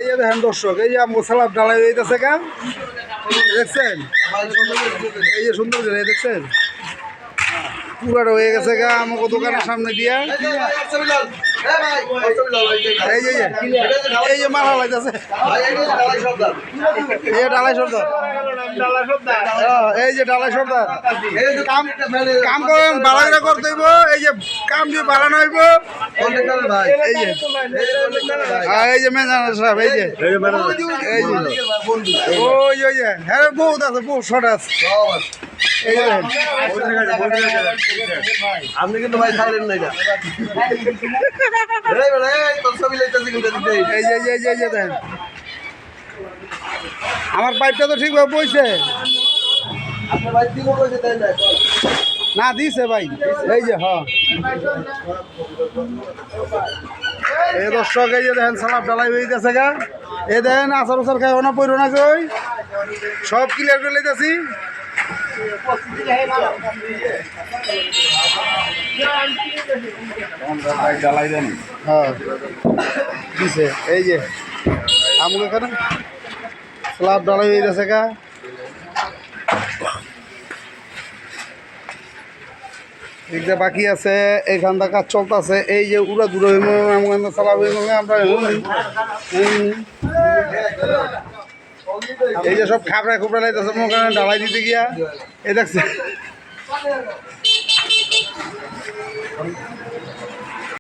এই যে দেখেন দর্শক, এই যে আমগো সালাদ ঢালাই হইতেছে কা দেখছেন, এই যে সুন্দর করে দেখছেন পুরাটা হয়ে গেছে গা আমাকে দোকানের সামনে দিয়া। এই যে এই যে মালা লাগতেছে, এই যে ডালাই সর্দার, এই যে ডালাই সর্দার কাম করেন বাড়াইরা করতে হইব। এই যে কাম দিয়ে বাড়ানো হইব। এই যে এই যে ম্যানেজার সাহেব, এই যে এই যে ওই যে হ্যাঁ বহুত আছে, বহুত শর্ট আছে। আপনি কিন্তু ভাই খাইলেন না এটা। আমার পাইপটা তো ঠিকভাবে বইছে না, দিছে ভাই। এই যে হ্যাঁ এই দর্শক, এই যে দেখেন সালাদ ডালাই হয়ে গেছে গা। এ দেখেন আচার উচার খাই না পড়ো না, ওই সব ক্লিয়ার করে লইতেছি। হ্যাঁ দিছে, এই যে আমুক এখানে স্লাব ডালাই হয়ে গেছে গা। এদিকে বাকি আছে, এইখানটা কাজ চলতেছে। এই যে উড়া দূরে চালাব আমরা এই যে সব খাবড়া খুবড়া লাইতেছে ওখানে ডালাই দিতে গিয়া। এই দেখছে